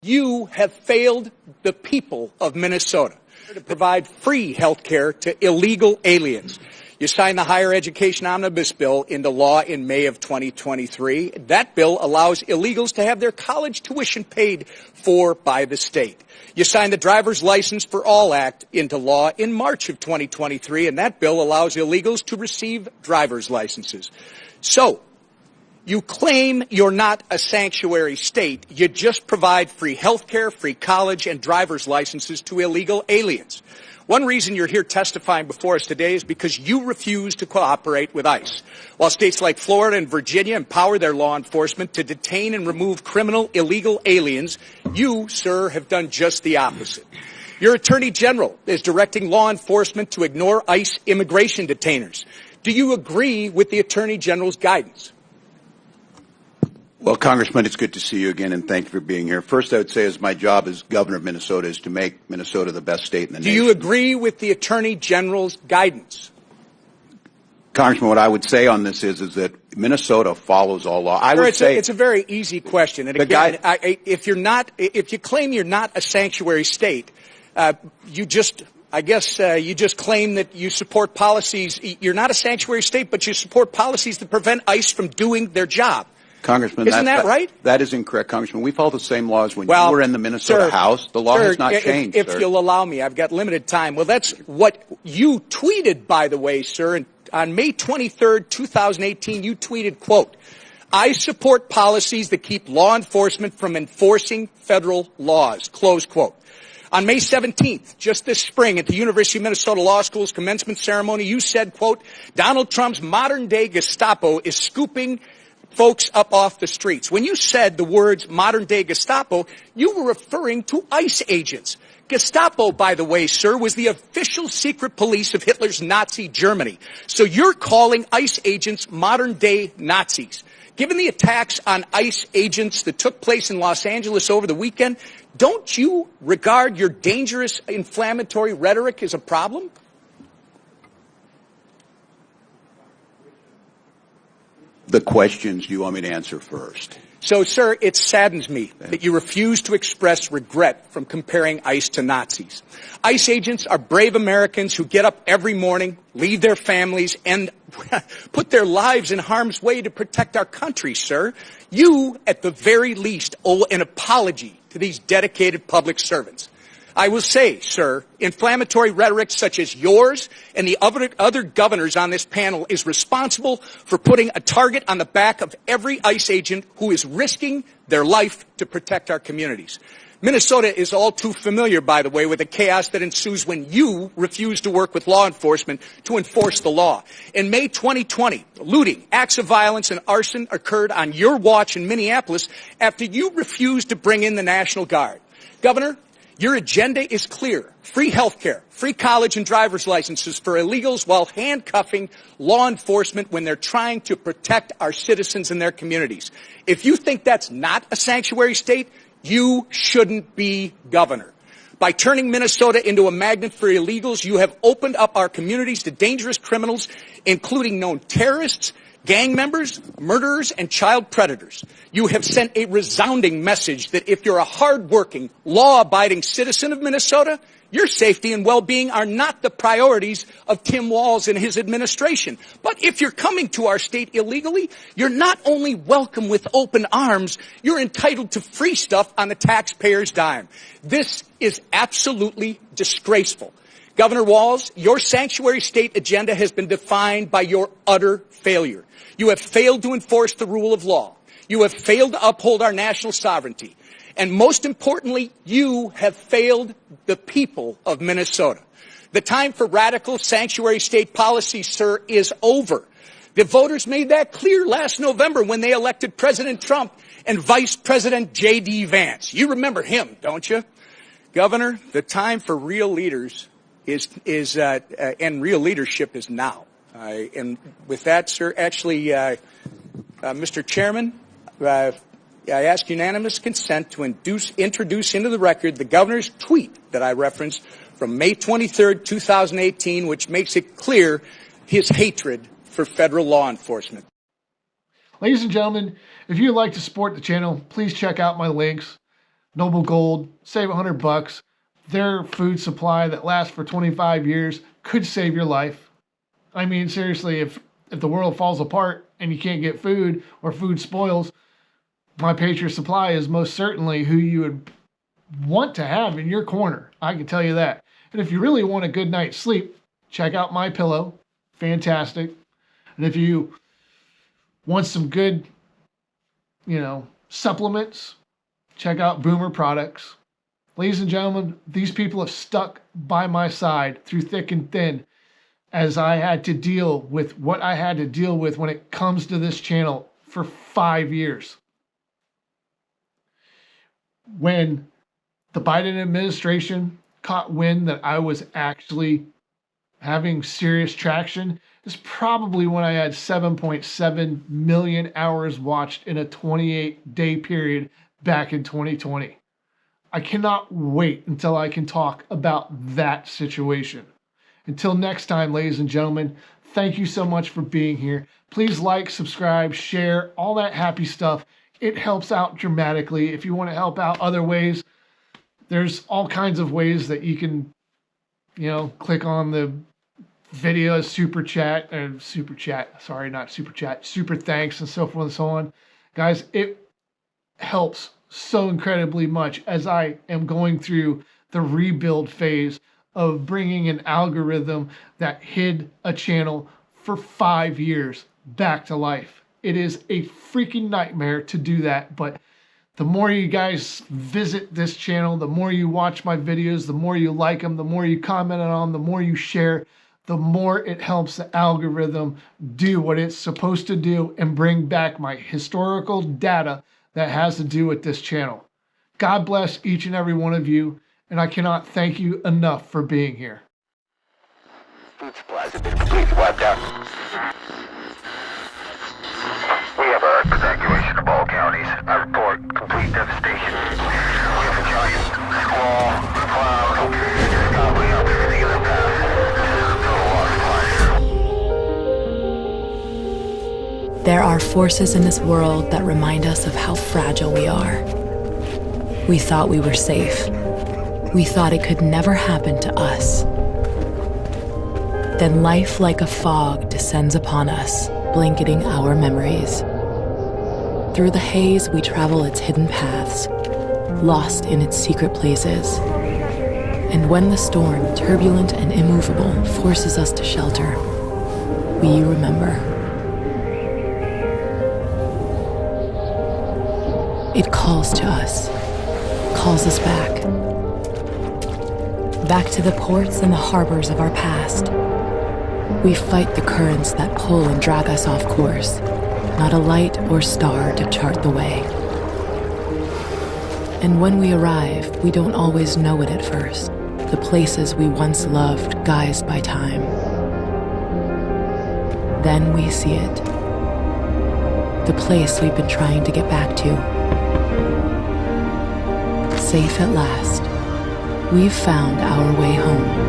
you have failed the people of Minnesota to provide free health care to illegal aliens. You signed the Higher Education Omnibus Bill into law in May of 2023. That bill allows illegals to have their college tuition paid for by the state. You signed the Driver's License for All Act into law in March of 2023, and that bill allows illegals to receive driver's licenses. So, you claim you're not a sanctuary state. You just provide free health care, free college, and driver's licenses to illegal aliens. One reason you're here testifying before us today is because you refuse to cooperate with ICE. While states like Florida and Virginia empower their law enforcement to detain and remove criminal illegal aliens, you, sir, have done just the opposite. Your Attorney General is directing law enforcement to ignore ICE immigration detainers. Do you agree with the Attorney General's guidance? Well, Congressman, it's good to see you again, and thank you for being here. First, I would say as my job as governor of Minnesota is to make Minnesota the best state in the nation. Do you agree with the Attorney General's guidance? Congressman, what I would say on this is that Minnesota follows all law. It's a very easy question. And again, if you claim you're not a sanctuary state, you just claim that you support policies. You're not a sanctuary state, but you support policies that prevent ICE from doing their job. Congressman, isn't that right? That is incorrect, Congressman. We follow the same laws when you were in the Minnesota House. The law has not changed, If you'll allow me, I've got limited time. Well, that's what you tweeted, by the way, sir. And on May 23rd, 2018, you tweeted, quote, "I support policies that keep law enforcement from enforcing federal laws," close quote. On May 17th, just this spring, at the University of Minnesota Law School's commencement ceremony, you said, quote, "Donald Trump's modern-day Gestapo is scooping folks up off the streets." When you said the words modern-day Gestapo, you were referring to ICE agents. Gestapo, by the way, sir, was the official secret police of Hitler's Nazi Germany. So you're calling ICE agents modern-day Nazis. Given the attacks on ICE agents that took place in Los Angeles over the weekend, don't you regard your dangerous inflammatory rhetoric as a problem? The questions you want me to answer first. So, sir, it saddens me that you refuse to express regret from comparing ICE to Nazis. ICE agents are brave Americans who get up every morning, leave their families, and put their lives in harm's way to protect our country, sir. You, at the very least, owe an apology to these dedicated public servants. I will say, sir, inflammatory rhetoric such as yours and the other governors on this panel is responsible for putting a target on the back of every ICE agent who is risking their life to protect our communities. Minnesota is all too familiar, by the way, with the chaos that ensues when you refuse to work with law enforcement to enforce the law. In May 2020, looting, acts of violence, and arson occurred on your watch in Minneapolis after you refused to bring in the National Guard. Governor, your agenda is clear. Free health care, free college and driver's licenses for illegals while handcuffing law enforcement when they're trying to protect our citizens and their communities. If you think that's not a sanctuary state, you shouldn't be governor. By turning Minnesota into a magnet for illegals, you have opened up our communities to dangerous criminals, including known terrorists, gang members, murderers, and child predators. You have sent a resounding message that if you're a hard-working, law-abiding citizen of Minnesota, your safety and well-being are not the priorities of Tim Walz and his administration. But if you're coming to our state illegally, you're not only welcome with open arms, you're entitled to free stuff on the taxpayer's dime. This is absolutely disgraceful. Governor Walz, your sanctuary state agenda has been defined by your utter failure. You have failed to enforce the rule of law. You have failed to uphold our national sovereignty. And most importantly, you have failed the people of Minnesota. The time for radical sanctuary state policy, sir, is over. The voters made that clear last November when they elected President Trump and Vice President J.D. Vance. You remember him, don't you? Governor, the time for real leaders and real leadership is now. And with that, sir, actually, Mr. Chairman, I ask unanimous consent to introduce into the record the governor's tweet that I referenced from May 23rd, 2018, which makes it clear his hatred for federal law enforcement. Ladies and gentlemen, if you'd like to support the channel, please check out my links. Noble Gold, save $100. Their food supply that lasts for 25 years could save your life. I mean, seriously, if the world falls apart and you can't get food or food spoils, My Patriot Supply is most certainly who you would want to have in your corner. I can tell you that. And if you really want a good night's sleep, check out My Pillow. Fantastic. And if you want some good, supplements, check out Boomer Products. Ladies and gentlemen, these people have stuck by my side through thick and thin as I had to deal with what I had to deal with when it comes to this channel for 5 years. When the Biden administration caught wind that I was actually having serious traction, is probably when I had 7.7 million hours watched in a 28-day period back in 2020. I cannot wait until I can talk about that situation. Until next time, ladies and gentlemen, thank you so much for being here. Please like, subscribe, share, all that happy stuff. It helps out dramatically. If you want to help out other ways, there's all kinds of ways that you can, click on the video, super thanks and so forth and so on. Guys, it helps so incredibly much as I am going through the rebuild phase of bringing an algorithm that hid a channel for 5 years back to life. It is a freaking nightmare to do that, but the more you guys visit this channel, the more you watch my videos, the more you like them, the more you comment on them, the more you share, the more it helps the algorithm do what it's supposed to do and bring back my historical data that has to do with this channel. God bless each and every one of you, and I cannot thank you enough for being here. Food supplies have been completely wiped out. We have a evacuation of all counties. I report complete devastation. We have a giant squall, cloud, just gobbling up everything in the path. Total loss of life. There are forces in this world that remind us of how fragile we are. We thought we were safe. We thought it could never happen to us. Then life like a fog descends upon us, blanketing our memories. Through the haze, we travel its hidden paths, lost in its secret places. And when the storm, turbulent and immovable, forces us to shelter, we remember. It calls to us, calls us back. Back to the ports and the harbors of our past. We fight the currents that pull and drag us off course, not a light or star to chart the way. And when we arrive, we don't always know it at first, the places we once loved guised by time. Then we see it, the place we've been trying to get back to. Safe at last, we've found our way home.